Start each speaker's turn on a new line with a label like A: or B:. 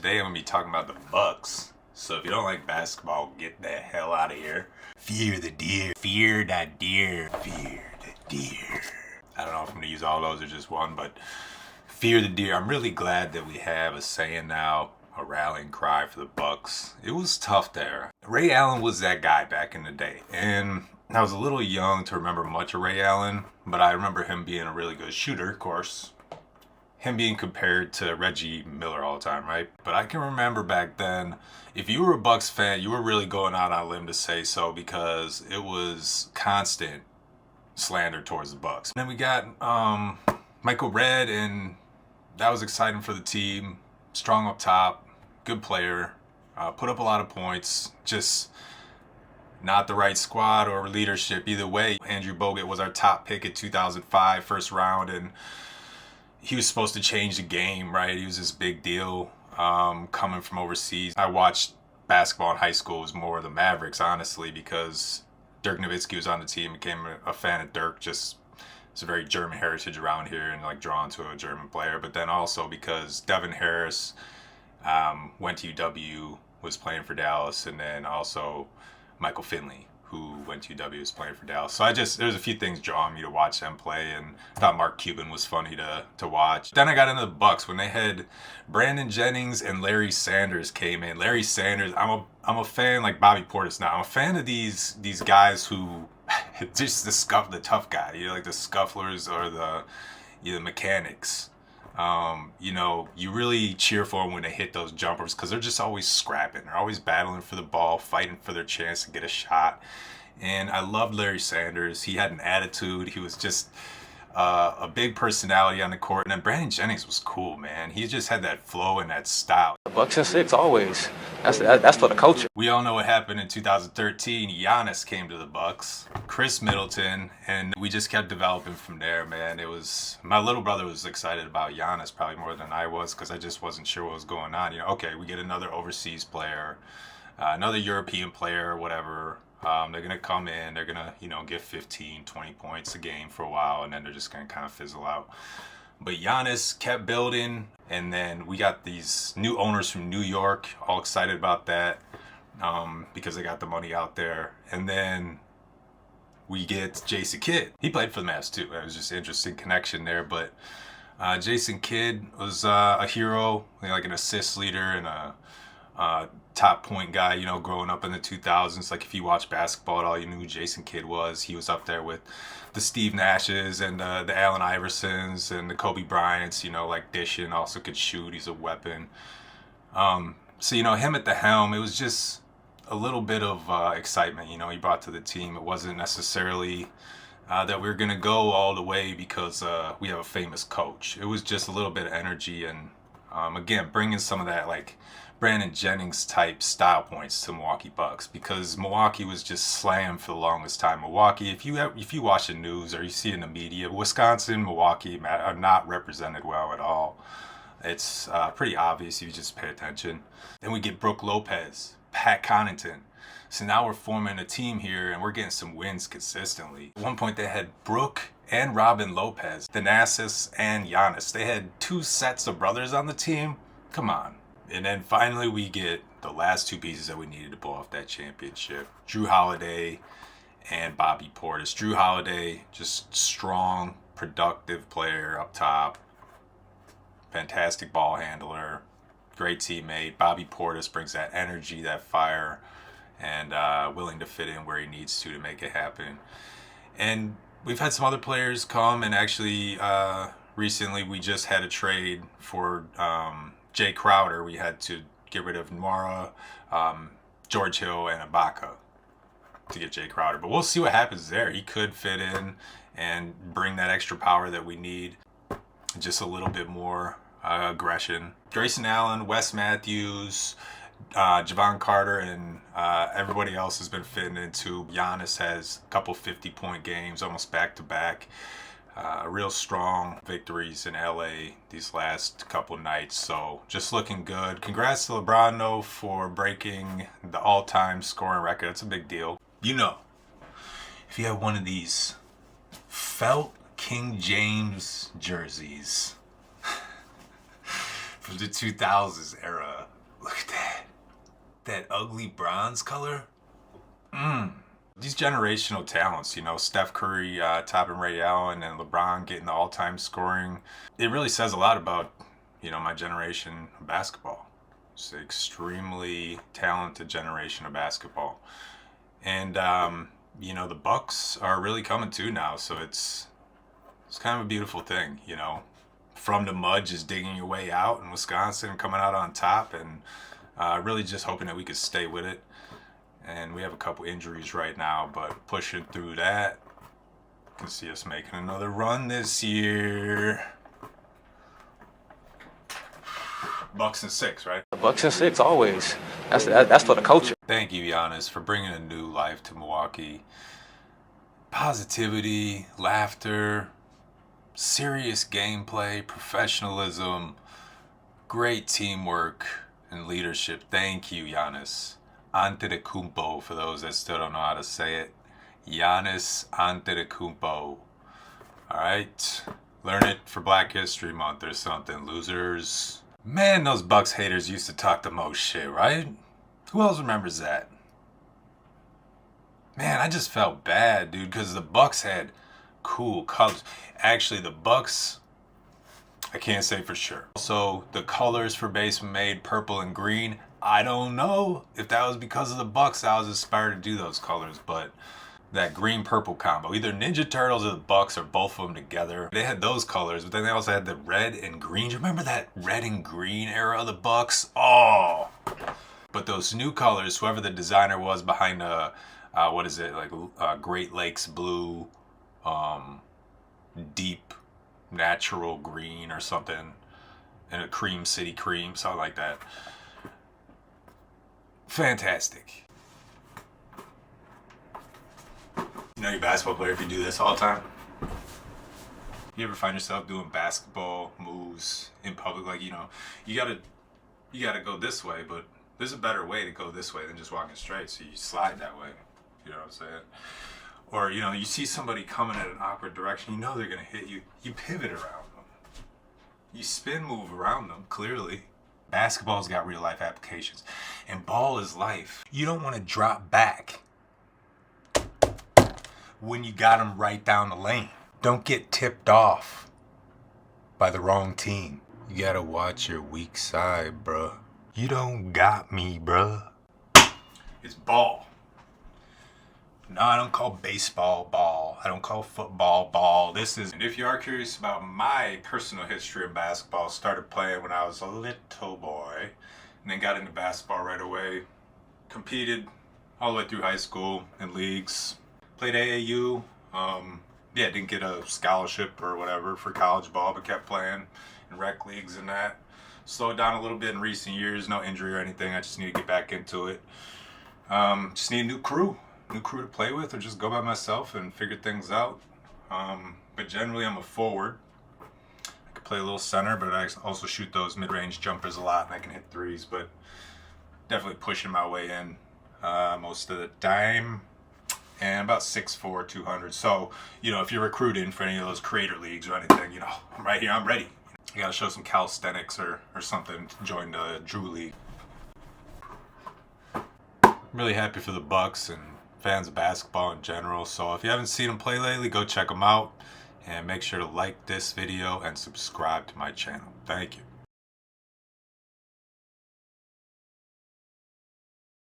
A: Today I'm gonna be talking about the Bucks. So if you don't like basketball, get the hell out of here. Fear the deer. Fear that deer. Fear the deer. I don't know if I'm gonna use all those or just one, but fear the deer. I'm really glad that we have a saying now, a rallying cry for the Bucks. It was tough there. Ray Allen was that guy back in the day, and I was a little young to remember much of Ray Allen, but I remember him being a really good shooter, of course. Him being compared to Reggie Miller all the time, right? But I can remember back then, if you were a Bucks fan, you were really going out on a limb to say so because it was constant slander towards the Bucks. Then we got Michael Redd, and that was exciting for the team. Strong up top, good player, put up a lot of points, just not the right squad or leadership. Either way, Andrew Bogut was our top pick in 2005, first round, and he was supposed to change the game, right? He was this big deal coming from overseas. I watched basketball in high school. It was more the Mavericks, honestly, because Dirk Nowitzki was on the team. Became a fan of Dirk. Just it's a very German heritage around here and like drawn to a German player. But then also because Devin Harris went to UW, was playing for Dallas, and then also Michael Finley, who went to UW, was playing for Dallas. So there's a few things drawing me to watch them play, and I thought Mark Cuban was funny to watch. Then I got into the Bucks when they had Brandon Jennings and Larry Sanders came in. Larry Sanders, I'm a fan like Bobby Portis now. I'm a fan of these guys who just the tough guy, like the scufflers or the mechanics. You really cheer for them when they hit those jumpers because they're just always scrapping. They're always battling for the ball, fighting for their chance to get a shot. And I loved Larry Sanders. He had an attitude. He was just a big personality on the court. And then Brandon Jennings was cool, man. He just had that flow and that style.
B: Bucks and six always. That's for the culture.
A: We all know what happened in 2013. Giannis came to the Bucks, Chris Middleton, and we just kept developing from there, man. It was my little brother was excited about Giannis probably more than I was because I just wasn't sure what was going on. Okay, we get another overseas player, another European player, whatever. They're gonna come in, they're gonna get 15, 20 points a game for a while, and then they're just gonna kind of fizzle out. But Giannis kept building, and then we got these new owners from New York, all excited about that because they got the money out there. And then we get Jason Kidd. He played for the Mavs too. It was just an interesting connection there. But Jason Kidd was a hero, like an assist leader and a top point guy, growing up in the 2000s. Like if you watch basketball at all, you knew who Jason Kidd was. He was up there with the Steve Nashes and the Allen Iversons and the Kobe Bryants, like dishing, also could shoot. He's a weapon. So him at the helm, it was just a little bit of excitement, he brought to the team. It wasn't necessarily that we were going to go all the way because we have a famous coach. It was just a little bit of energy and, again, bringing some of that, like, Brandon Jennings type style points to Milwaukee Bucks because Milwaukee was just slammed for the longest time. Milwaukee, if you watch the news or you see in the media, Wisconsin, Milwaukee are not represented well at all. It's pretty obvious if you just pay attention. Then we get Brook Lopez, Pat Connaughton. So now we're forming a team here and we're getting some wins consistently. At one point they had Brook and Robin Lopez, Thanasis and Giannis. They had two sets of brothers on the team. Come on. And then finally we get the last two pieces that we needed to pull off that championship. Jrue Holiday and Bobby Portis. Jrue Holiday, just strong, productive player up top. Fantastic ball handler. Great teammate. Bobby Portis brings that energy, that fire, and willing to fit in where he needs to make it happen. And we've had some other players come, and actually recently we just had a trade for Jay Crowder. We had to get rid of Nwora, George Hill, and Ibaka to get Jay Crowder. But we'll see what happens there. He could fit in and bring that extra power that we need. Just a little bit more aggression. Grayson Allen, Wes Matthews, Javon Carter, and everybody else has been fitting into. Giannis has a couple 50-point games, almost back-to-back. Real strong victories in LA these last couple nights, so just looking good. Congrats to LeBron though for breaking the all-time scoring record. That's a big deal. If you have one of these felt King James jerseys from the 2000s era, that ugly bronze color. These generational talents, you know, Steph Curry topping Ray Allen and LeBron getting the all-time scoring. It really says a lot about, you know, my generation of basketball. It's an extremely talented generation of basketball. And, you know, the Bucks are really coming too now. So it's kind of a beautiful thing, you know. From the mud, just digging your way out in Wisconsin, coming out on top, and really just hoping that we could stay with it. And we have a couple injuries right now, but pushing through that. You can see us making another run this year. Bucks and 6, right?
B: Bucks and 6 always. That's for the culture.
A: Thank you, Giannis, for bringing a new life to Milwaukee. Positivity, laughter, serious gameplay, professionalism, great teamwork, and leadership. Thank you, Giannis Antetokounmpo, for those that still don't know how to say it. Giannis Antetokounmpo. All right? Learn it for Black History Month or something, losers. Man, those Bucks haters used to talk the most shit, right? Who else remembers that? Man, I just felt bad, dude, because the Bucks had cool colors. Actually, the Bucks, I can't say for sure. So the colors for Basement Made, purple and green, I don't know if that was because of the Bucks I was inspired to do those colors, but that green-purple combo, either Ninja Turtles or the Bucks or both of them together. They had those colors, but then they also had the red and green. Do you remember that red and green era of the Bucks? Oh! But those new colors, whoever the designer was behind what is it, like Great Lakes blue, deep natural green or something, and a Cream City cream, something like that. Fantastic. You know you're a basketball player if you do this all the time. You ever find yourself doing basketball moves in public, like, you know, you gotta go this way, but there's a better way to go this way than just walking straight, so you slide that way. You know what I'm saying? Or, you know, you see somebody coming in an awkward direction, you know they're gonna hit you. You pivot around them. You spin move around them, clearly. Basketball's got real life applications. And ball is life. You don't want to drop back when you got them right down the lane. Don't get tipped off by the wrong team. You gotta watch your weak side, bruh. You don't got me, bruh. It's ball. No, I don't call baseball ball. I don't call football ball. This is, and if you are curious about my personal history of basketball, started playing when I was a little boy, and then got into basketball right away. Competed all the way through high school in leagues. Played AAU. Didn't get a scholarship or whatever for college ball, but kept playing in rec leagues and that. Slowed down a little bit in recent years. No injury or anything. I just need to get back into it. Just need a new crew to play with, or just go by myself and figure things out. But generally I'm a forward. I can play a little center, but I also shoot those mid-range jumpers a lot, and I can hit threes, but definitely pushing my way in most of the time. And about 6'4", 200. So, you know, if you're recruiting for any of those creator leagues or anything, you know, I'm right here, I'm ready. You gotta show some calisthenics or something to join the Drew League. I'm really happy for the Bucks and fans of basketball in general. So if you haven't seen them play lately, go check them out. And make sure to like this video and subscribe to my channel. Thank you.